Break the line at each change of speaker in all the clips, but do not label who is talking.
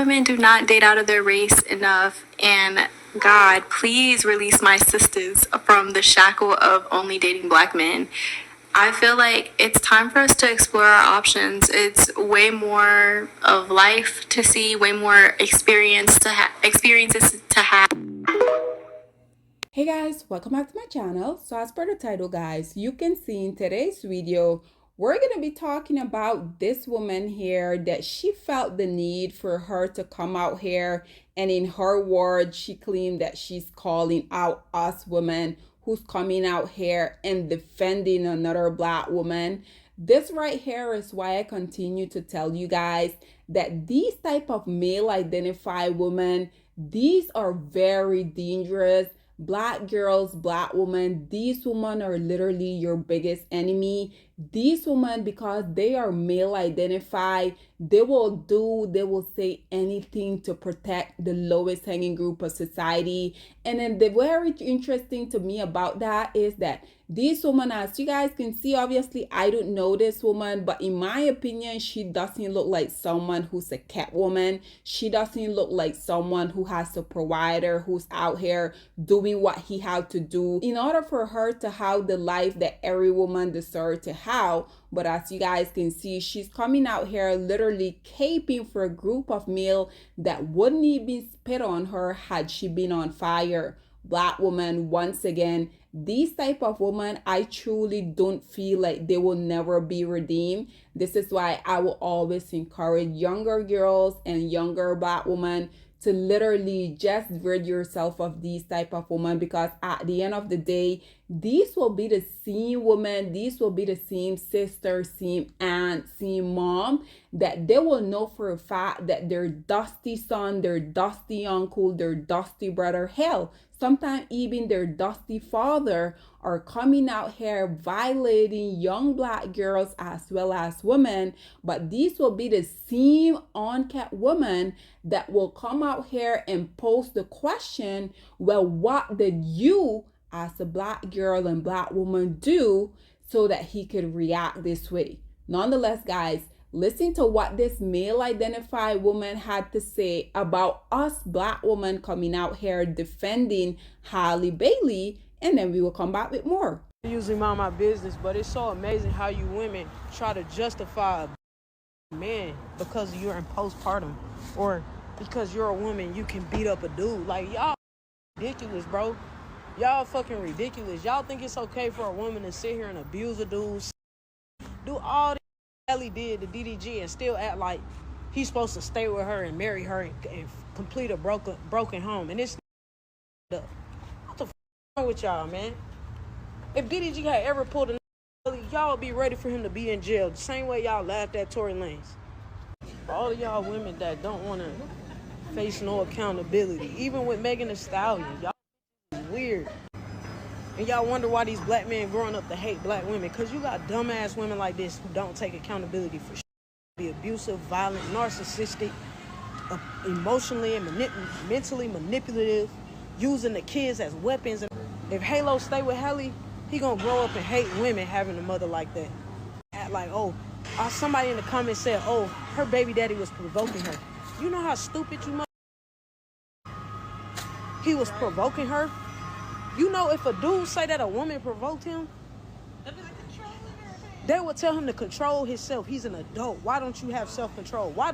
women do not date out of their race enough, and God, please release my sisters from the shackle of only dating black men. I feel like it's time for us to explore our options. It's way more of life to see, way more experiences to have.
Hey guys, welcome back to my channel. So as per the title guys, you can see in today's video, we're going to be talking about this woman here that she felt the need for her to come out here, and in her words, she claimed that she's calling out us women who's coming out here and defending another black woman. This right here is why I continue to tell you guys that these type of male identified women, these are very dangerous. Black girls, black women, these women are literally your biggest enemy. These women, because they are male identified, they will say anything to protect the lowest hanging group of society. And then the very interesting to me about that is that this woman, as you guys can see, obviously I don't know this woman, but in my opinion, she doesn't look like someone who's a cat woman. She doesn't look like someone who has a provider, who's out here doing what he had to do in order for her to have the life that every woman deserves to have. But as you guys can see, she's coming out here literally caping for a group of male that wouldn't even spit on her had she been on fire. Black woman, once again, these type of women, I truly don't feel like they will never be redeemed. This is why I will always encourage younger girls and younger black women to literally just rid yourself of these type of women, because at the end of the day, these will be the same woman, these will be the same sister, same aunt, same mom, that they will know for a fact that their dusty son, their dusty uncle, their dusty brother, hell, sometimes even their dusty father are coming out here violating young black girls as well as women. But these will be the same unkept women that will come out here and pose the question, well, what did you as a black girl and black woman do so that he could react this way? Nonetheless, guys, listen to what this male identified woman had to say about us black women coming out here defending Halle Bailey, and then we will come back with more.
I usually mind my business, but it's so amazing how you women try to justify a man because you're in postpartum, or because you're a woman you can beat up a dude. Like, y'all ridiculous, bro. Y'all fucking ridiculous. Y'all think it's okay for a woman to sit here and abuse a dude, do all this Ellie did to DDG, and still act like he's supposed to stay with her and marry her and complete a broken home. And it's what the fuck wrong with y'all, man? If DDG had ever pulled a y'all would be ready for him to be in jail the same way y'all laughed at Tory Lanez. For all of y'all women that don't want to face no accountability, even with Megan Thee Stallion, y'all is weird. And y'all wonder why these black men growing up to hate black women, because you got dumbass women like this who don't take accountability for shit. Be abusive, violent, narcissistic, emotionally and mentally manipulative, using the kids as weapons. And if Halo stay with Halle, he gonna grow up and hate women having a mother like that. Act like, oh, somebody in the comments said, oh, her baby daddy was provoking her. You know how stupid you must. He was provoking her. You know, if a dude say that a woman provoked him, they would tell him to control himself. He's an adult. Why don't you have self-control? Why?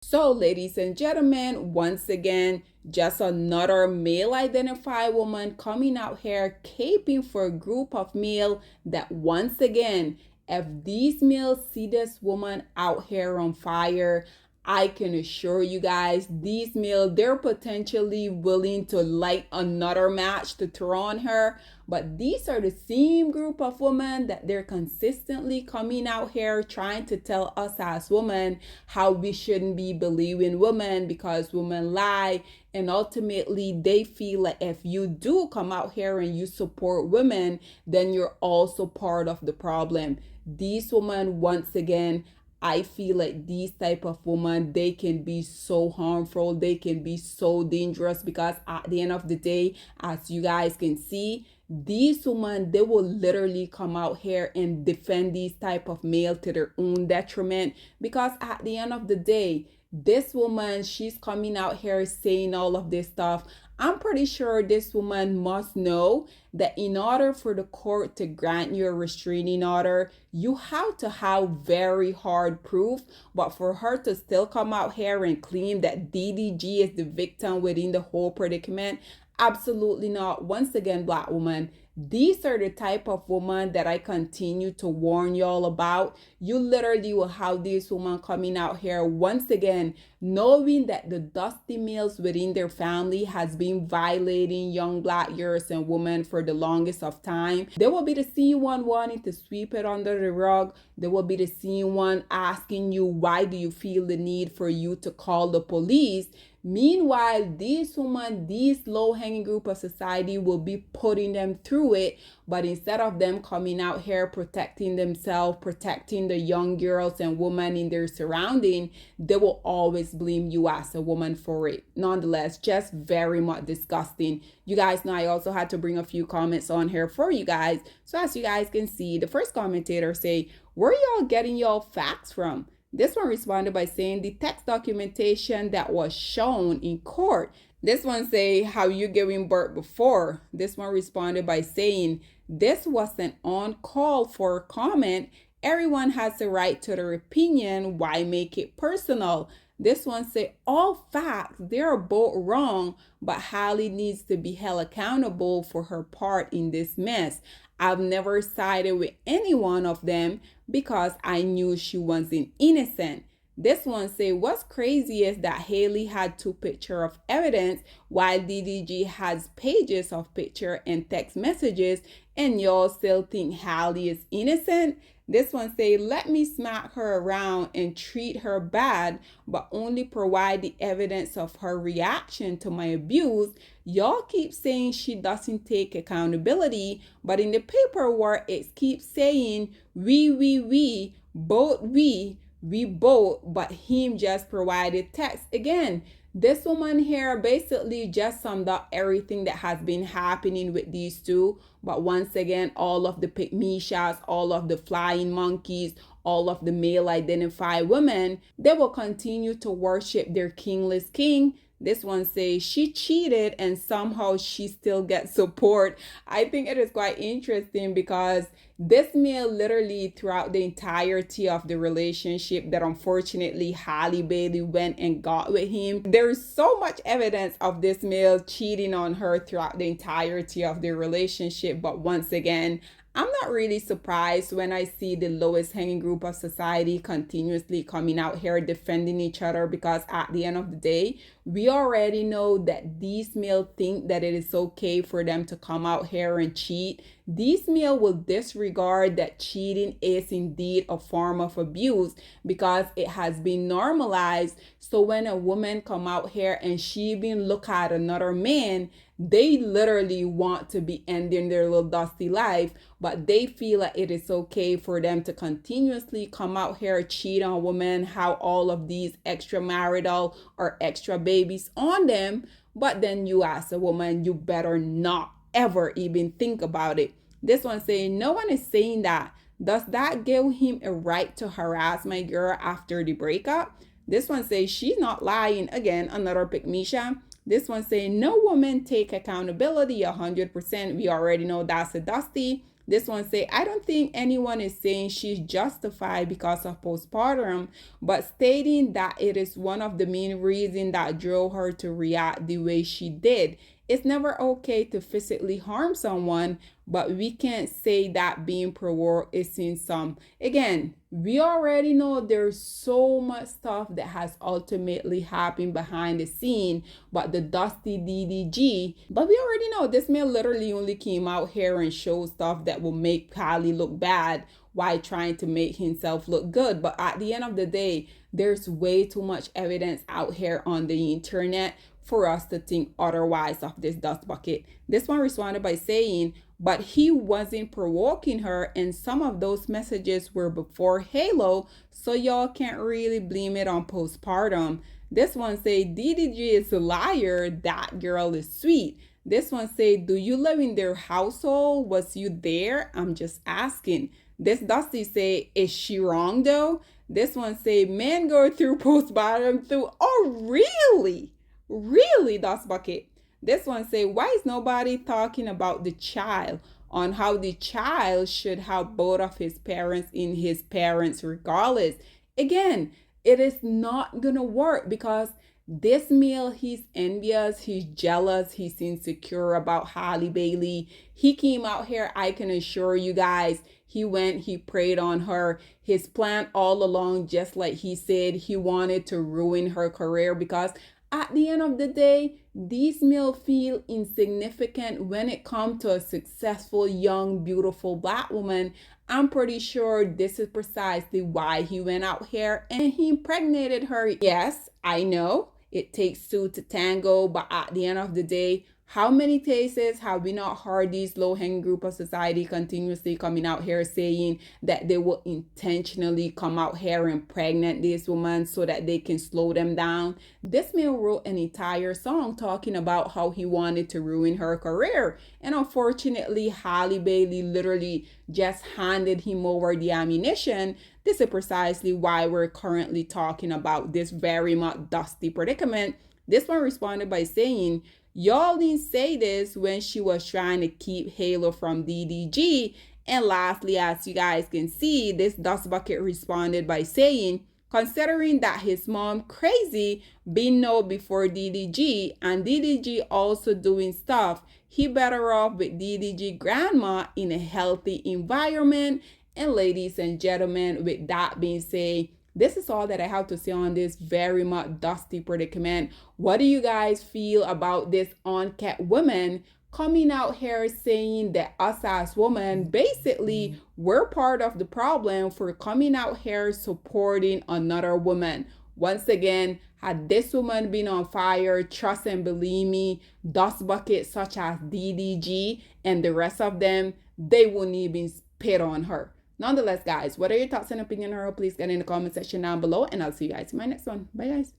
So, ladies and gentlemen, once again, just another male identified woman coming out here caping for a group of male that, once again, if these males see this woman out here on fire, I can assure you guys, these males, they're potentially willing to light another match to throw on her. But these are the same group of women that they're consistently coming out here trying to tell us as women how we shouldn't be believing women because women lie. And ultimately, they feel like if you do come out here and you support women, then you're also part of the problem. These women, once again, I feel like these type of women, they can be so harmful, they can be so dangerous, because at the end of the day, as you guys can see, these women, they will literally come out here and defend these type of male to their own detriment, because at the end of the day, this woman, she's coming out here saying all of this stuff. I'm pretty sure this woman must know that in order for the court to grant you a restraining order, you have to have very hard proof. But for her to still come out here and claim that DDG is the victim within the whole predicament, absolutely not. Once again, Black woman, these are the type of woman that I continue to warn y'all about. You literally will have this woman coming out here once again, knowing that the dusty males within their family has been violating young Black girls and women for the longest of time. They will be the same one wanting to sweep it under the rug. They will be the same one asking you, why do you feel the need for you to call the police? Meanwhile, these women, these low-hanging group of society will be putting them through it. But instead of them coming out here protecting themselves, protecting the young girls and women in their surrounding, they will always blame you as a woman for it. Nonetheless, just very much disgusting. You guys know I also had to bring a few comments on here for you guys. So as you guys can see, the first commentator say, where y'all getting y'all facts from? This one responded by saying the text documentation that was shown in court. This one say, how you giving birth before? This one responded by saying, this wasn't on call for comment. Everyone has the right to their opinion. Why make it personal? This one say, all facts, they're both wrong, but Hallie needs to be held accountable for her part in this mess. I've never sided with any one of them because I knew she wasn't innocent. This one say, what's crazy is that Haley had 2 pictures of evidence while DDG has pages of picture and text messages, and y'all still think Hallie is innocent? This one say, let me smack her around and treat her bad, but only provide the evidence of her reaction to my abuse. Y'all keep saying she doesn't take accountability, but in the paperwork it keeps saying we, both we both, but him just provided text. Again, this woman here basically just summed up everything that has been happening with these two. But once again, all of the Pickmeishas, all of the flying monkeys, all of the male identified women, they will continue to worship their kingless king. This one says she cheated and somehow she still gets support. I think it is quite interesting because this male literally throughout the entirety of the relationship that unfortunately Halle Bailey went and got with him, there is so much evidence of this male cheating on her throughout the entirety of their relationship. But once again, I'm not really surprised when I see the lowest hanging group of society continuously coming out here defending each other, because at the end of the day, we already know that these males think that it is okay for them to come out here and cheat. These males will disregard that cheating is indeed a form of abuse because it has been normalized. So when a woman come out here and she been look at another man, they literally want to be ending their little dusty life, but they feel like it is okay for them to continuously come out here, cheat on women, have all of these extramarital or extra babies on them. But then you as a woman, you better not ever even think about it. This one saying, no one is saying that. Does that give him a right to harass my girl after the breakup? This one says she's not lying. Again, another Pickmeisha. This one saying no woman take accountability 100%. We already know that's a Dusty. This one say, I don't think anyone is saying she's justified because of postpartum, but stating that it is one of the main reasons that drove her to react the way she did. It's never okay to physically harm someone, but we can't say that being provoked is in some. Again, we already know there's so much stuff that has ultimately happened behind the scene, but the Dusty DDG, but we already know this man literally only came out here and showed stuff that will make Kylie look bad while trying to make himself look good. But at the end of the day, there's way too much evidence out here on the internet for us to think otherwise of this dust bucket. This one responded by saying, but he wasn't provoking her, and some of those messages were before Halo, so y'all can't really blame it on postpartum. This one say DDG is a liar, that girl is sweet. This one say, do you live in their household? Was you there? I'm just asking. This Dusty say, is she wrong though? This one say, men go through postpartum too. Oh, really? Really, Dust Bucket? This one say, why is nobody talking about the child? On how the child should have both of his parents in his parents regardless. Again, it is not gonna work because this male, he's envious, he's jealous, he's insecure about Halle Bailey. He came out here, I can assure you guys, he went, he preyed on her. His plan all along, just like he said, he wanted to ruin her career because at the end of the day, these males feel insignificant when it comes to a successful, young, beautiful black woman. I'm pretty sure this is precisely why he went out here and he impregnated her. Yes, I know it takes two to tango, but at the end of the day, how many cases have we not heard these low-hanging group of society continuously coming out here saying that they will intentionally come out here and pregnant these women so that they can slow them down? This man wrote an entire song talking about how he wanted to ruin her career. And unfortunately, Halle Bailey literally just handed him over the ammunition. This is precisely why we're currently talking about this very much dusty predicament. This one responded by saying, y'all didn't say this when she was trying to keep Halo from DDG. And lastly, as you guys can see, this dust bucket responded by saying, considering that his mom crazy been know before DDG and DDG also doing stuff, he better off with DDG grandma in a healthy environment. And ladies and gentlemen, with that being said, this is all that I have to say on this very much dusty predicament. What do you guys feel about this unkept woman coming out here saying that us as women, basically, we're part of the problem for coming out here supporting another woman? Once again, had this woman been on fire, trust and believe me, dust buckets such as DDG and the rest of them, they wouldn't even spit on her. Nonetheless, guys, what are your thoughts and opinion on her? Please get in the comment section down below, and I'll see you guys in my next one. Bye, guys.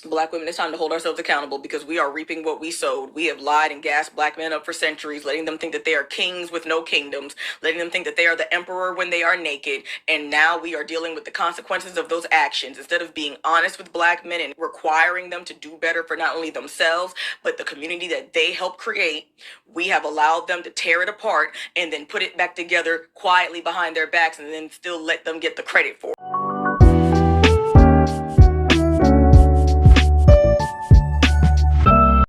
Black women, it's time to hold ourselves accountable because we are reaping what we sowed. We have lied and gassed black men up for centuries, letting them think that they are kings with no kingdoms, letting them think that they are the emperor when they are naked. And now we are dealing with the consequences of those actions. Instead of being honest with black men and requiring them to do better for not only themselves, but the community that they helped create, we have allowed them to tear it apart and then put it back together quietly behind their backs and then still let them get the credit for it.